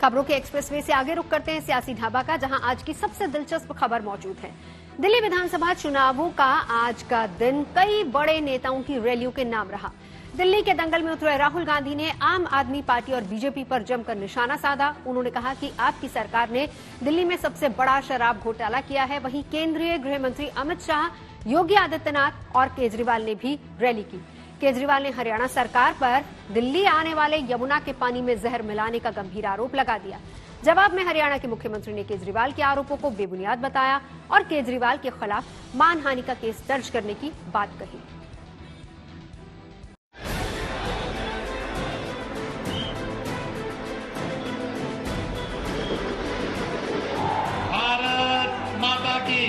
खबरों के एक्सप्रेसवे से आगे रुक करते हैं सियासी ढाबा का, जहां आज की सबसे दिलचस्प खबर मौजूद है। दिल्ली विधानसभा चुनावों का आज का दिन कई बड़े नेताओं की रैलियों के नाम रहा। दिल्ली के दंगल में उतरे राहुल गांधी ने आम आदमी पार्टी और बीजेपी पर जमकर निशाना साधा। उन्होंने कहा कि आपकी सरकार ने दिल्ली में सबसे बड़ा शराब घोटाला किया है। वहीं केंद्रीय गृह मंत्री अमित शाह, योगी आदित्यनाथ और केजरीवाल ने भी रैली की। केजरीवाल ने हरियाणा सरकार पर दिल्ली आने वाले यमुना के पानी में जहर मिलाने का गंभीर आरोप लगा दिया। जवाब में हरियाणा के मुख्यमंत्री ने केजरीवाल के आरोपों को बेबुनियाद बताया और केजरीवाल के खिलाफ मानहानि का केस दर्ज करने की बात कही। भारत माता की।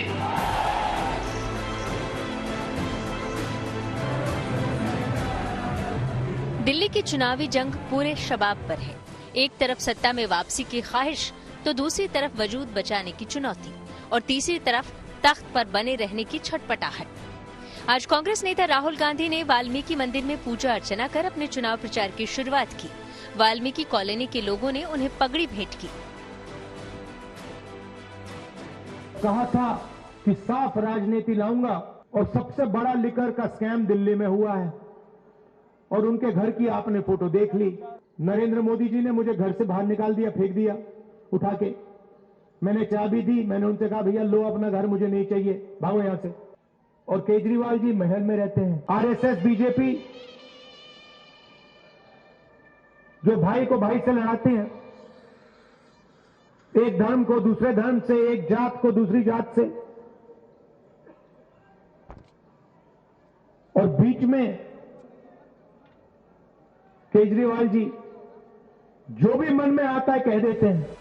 दिल्ली की चुनावी जंग पूरे शबाब पर है। एक तरफ सत्ता में वापसी की ख्वाहिश, तो दूसरी तरफ वजूद बचाने की चुनौती और तीसरी तरफ तख्त पर बने रहने की छटपटाहट। आज कांग्रेस नेता राहुल गांधी ने वाल्मीकि मंदिर में पूजा अर्चना कर अपने चुनाव प्रचार की शुरुआत की। वाल्मीकि कॉलोनी के लोगों ने उन्हें पगड़ी भेंट की। कहा था कि साफ राजनीति लाऊंगा और सबसे बड़ा लिकर का स्कैम दिल्ली में हुआ है और उनके घर की आपने फोटो देख ली। नरेंद्र मोदी जी ने मुझे घर से बाहर निकाल दिया, फेंक दिया उठा के। मैंने चाबी दी, मैंने उनसे कहा भैया लो अपना घर, मुझे नहीं चाहिए, भागो यहां से। और केजरीवाल जी महल में रहते हैं। आरएसएस बीजेपी जो भाई को भाई से लड़ाते हैं, एक धर्म को दूसरे धर्म से, एक जात को दूसरी जात से, और बीच में केजरीवाल जी जो भी मन में आता है कह देते हैं।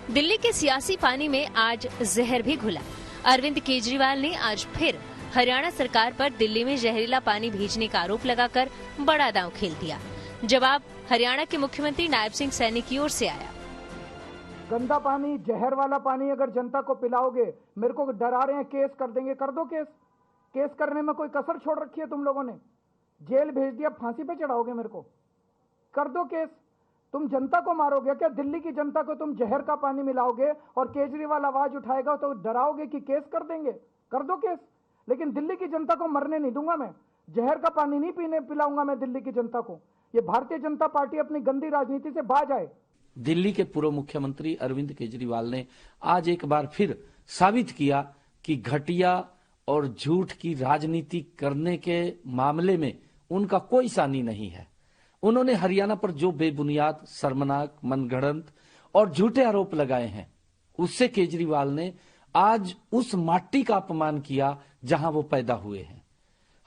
दिल्ली के सियासी पानी में आज जहर भी घुला। अरविंद केजरीवाल ने आज फिर हरियाणा सरकार पर दिल्ली में जहरीला पानी भेजने का आरोप लगाकर बड़ा दांव खेल दिया। जवाब हरियाणा के मुख्यमंत्री नायब सिंह सैनी की ओर से आया। गंदा पानी, जहर वाला पानी अगर जनता को पिलाओगे, मेरे को डरा रहे हैं केस कर देंगे, कर दो केस। केस करने में कोई कसर छोड़ रखी है तुम लोगों ने? जेल भेज दिया, फांसी पे चढ़ाओगे मेरे को? कर दो केस। तुम जनता को मारोगे क्या? दिल्ली की जनता को तुम जहर का पानी मिलाओगे और केजरीवाल आवाज उठाएगा तो डराओगे कि केस कर देंगे? कर दो केस। लेकिन दिल्ली की जनता को मरने नहीं दूंगा मैं। जहर का पानी नहीं पिलाऊंगा मैं दिल्ली की जनता को। ये भारतीय जनता पार्टी अपनी गंदी राजनीति से बाज आए। दिल्ली के पूर्व मुख्यमंत्री अरविंद केजरीवाल ने आज एक बार फिर साबित किया कि घटिया और झूठ की राजनीति करने के मामले में उनका कोई सानी नहीं है। उन्होंने हरियाणा पर जो बेबुनियाद, शर्मनाक, मनगढ़ंत और झूठे आरोप लगाए हैं, उससे केजरीवाल ने आज उस माटी का अपमान किया जहां वो पैदा हुए हैं।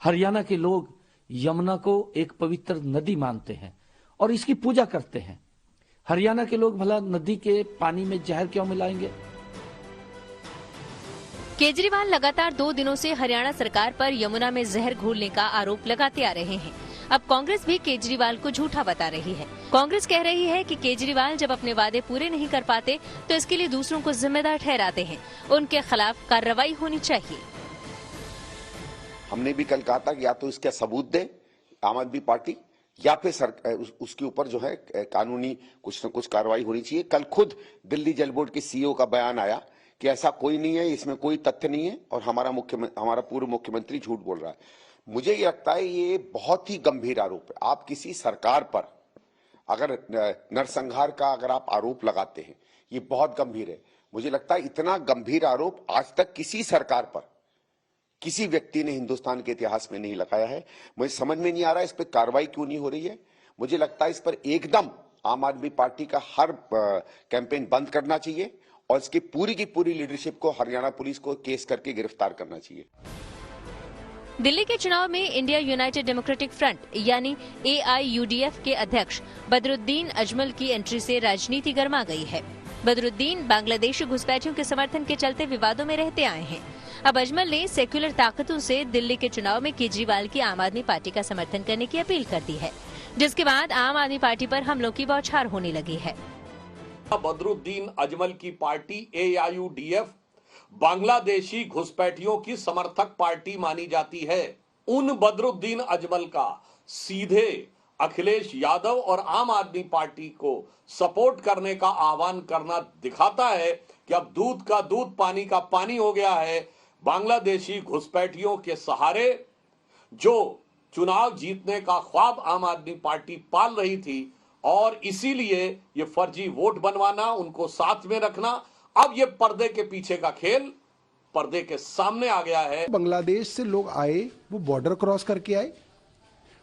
हरियाणा के लोग यमुना को एक पवित्र नदी मानते हैं और इसकी पूजा करते हैं। हरियाणा के लोग भला नदी के पानी में जहर क्यों मिलाएंगे? केजरीवाल लगातार 2 दिनों से हरियाणा सरकार पर यमुना में जहर घोलने का आरोप लगाते आ रहे हैं। अब कांग्रेस भी केजरीवाल को झूठा बता रही है। कांग्रेस कह रही है कि केजरीवाल जब अपने वादे पूरे नहीं कर पाते तो इसके लिए दूसरों को जिम्मेदार ठहराते हैं। उनके खिलाफ कार्रवाई होनी चाहिए। हमने भी कल कहा था कि या तो इसका सबूत दे आम आदमी पार्टी, या फिर उसके ऊपर जो है कानूनी कुछ न कुछ कार्रवाई होनी चाहिए। कल खुद दिल्ली जल बोर्ड के सीईओ का बयान आया कि ऐसा कोई नहीं है, इसमें कोई तथ्य नहीं है और हमारा पूर्व मुख्यमंत्री झूठ बोल रहा है। मुझे ये लगता है ये बहुत ही गंभीर आरोप है। आप किसी सरकार पर अगर नरसंहार का अगर आप आरोप लगाते हैं, ये बहुत गंभीर है। मुझे लगता है इतना गंभीर आरोप आज तक किसी सरकार पर किसी व्यक्ति ने हिंदुस्तान के इतिहास में नहीं लगाया है। मुझे समझ में नहीं आ रहा है इस पर कार्रवाई क्यों नहीं हो रही है। मुझे लगता है इस पर एकदम आम आदमी पार्टी का हर कैंपेन बंद करना चाहिए और इसकी पूरी की पूरी लीडरशिप को हरियाणा पुलिस को केस करके गिरफ्तार करना चाहिए। दिल्ली के चुनाव में इंडिया यूनाइटेड डेमोक्रेटिक फ्रंट यानी AIUDF के अध्यक्ष बदरुद्दीन अजमल की एंट्री से राजनीति गर्मा गई है। बदरुद्दीन बांग्लादेशी घुसपैठियों के समर्थन के चलते विवादों में रहते आए हैं। अब अजमल ने सेक्युलर ताकतों से दिल्ली के चुनाव में केजरीवाल की आम आदमी पार्टी का समर्थन करने की अपील कर दी है, जिसके बाद आम आदमी पार्टी पर हमलों की बौछार होने लगी है। बदरुद्दीन अजमल की पार्टी AIUDF बांग्लादेशी घुसपैठियों की समर्थक पार्टी मानी जाती है। उन बदरुद्दीन अजमल का सीधे अखिलेश यादव और आम आदमी पार्टी को सपोर्ट करने का आह्वान करना दिखाता है कि अब दूध का दूध पानी का पानी हो गया है। बांग्लादेशी घुसपैठियों के सहारे जो चुनाव जीतने का ख्वाब आम आदमी पार्टी पाल रही थी और इसीलिए ये फर्जी वोट बनवाना, उनको साथ में रखना, अब ये पर्दे के पीछे का खेल पर्दे के सामने आ गया है। बांग्लादेश से लोग आए, वो बॉर्डर क्रॉस करके आए,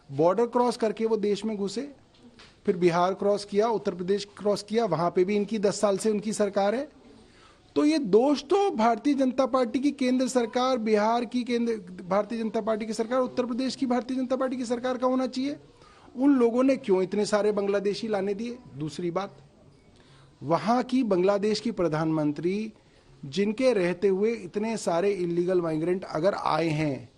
बॉर्डर क्रॉस करके वो देश में घुसे, फिर बिहार क्रॉस किया, उत्तर प्रदेश क्रॉस किया, वहां पे भी इनकी 10 साल से उनकी सरकार है। तो ये दोष तो भारतीय जनता पार्टी की केंद्र सरकार, बिहार की भारतीय जनता पार्टी की सरकार, उत्तर प्रदेश की भारतीय जनता पार्टी की सरकार का होना चाहिए। उन लोगों ने क्यों इतने सारे बांग्लादेशी लाने दिए? दूसरी बात, वहां की बांग्लादेश की प्रधानमंत्री जिनके रहते हुए इतने सारे इलीगल माइग्रेंट अगर आए हैं,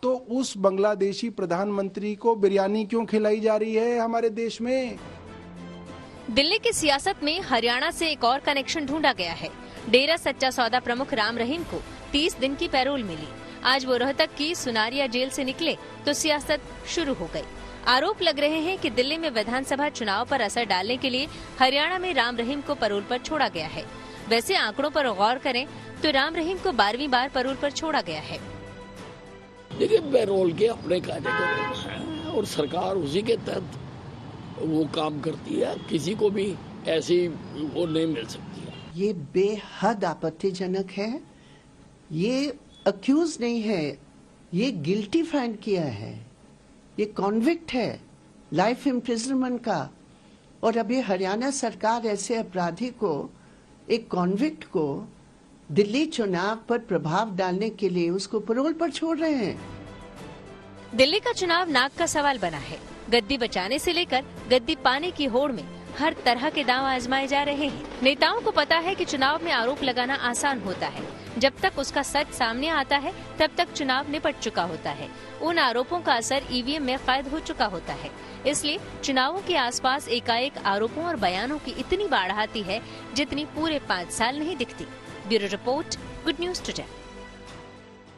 तो उस बांग्लादेशी प्रधानमंत्री को बिरयानी क्यों खिलाई जा रही है हमारे देश में? दिल्ली की सियासत में हरियाणा से एक और कनेक्शन ढूंढा गया है। डेरा सच्चा सौदा प्रमुख राम रहीम को 30 दिन की पैरोल मिली। आज वो रोहतक की सुनारिया जेल से निकले तो सियासत शुरू हो गई। आरोप लग रहे हैं कि दिल्ली में विधानसभा चुनाव पर असर डालने के लिए हरियाणा में राम रहीम को पैरोल पर छोड़ा गया है। वैसे आंकड़ों पर गौर करें तो राम रहीम को 12वीं बार पैरोल पर छोड़ा गया है। देखिए, पैरोल के अपने कायदे हैं और सरकार उसी के तहत वो काम करती है। किसी को भी ऐसी वो नहीं मिल सकती है। ये बेहद आपत्तिजनक है। ये अक्यूज नहीं है, ये गिल्टी फाइंड किया है, ये कॉन्विक्ट है लाइफ इम्प्रिजनमेंट का। और अभी हरियाणा सरकार ऐसे अपराधी को, एक कॉन्विक्ट को दिल्ली चुनाव पर प्रभाव डालने के लिए उसको पैरोल पर छोड़ रहे हैं। दिल्ली का चुनाव नाक का सवाल बना है। गद्दी बचाने से लेकर गद्दी पाने की होड़ में हर तरह के दांव आजमाए जा रहे हैं। नेताओं को पता है कि चुनाव में आरोप लगाना आसान होता है। जब तक उसका सच सामने आता है तब तक चुनाव निपट चुका होता है। उन आरोपों का असर ईवीएम में कैद हो चुका होता है। इसलिए चुनावों के आसपास एकाएक आरोपों और बयानों की इतनी बाढ़ आती है जितनी पूरे 5 साल नहीं दिखती। Bureau report, good news today.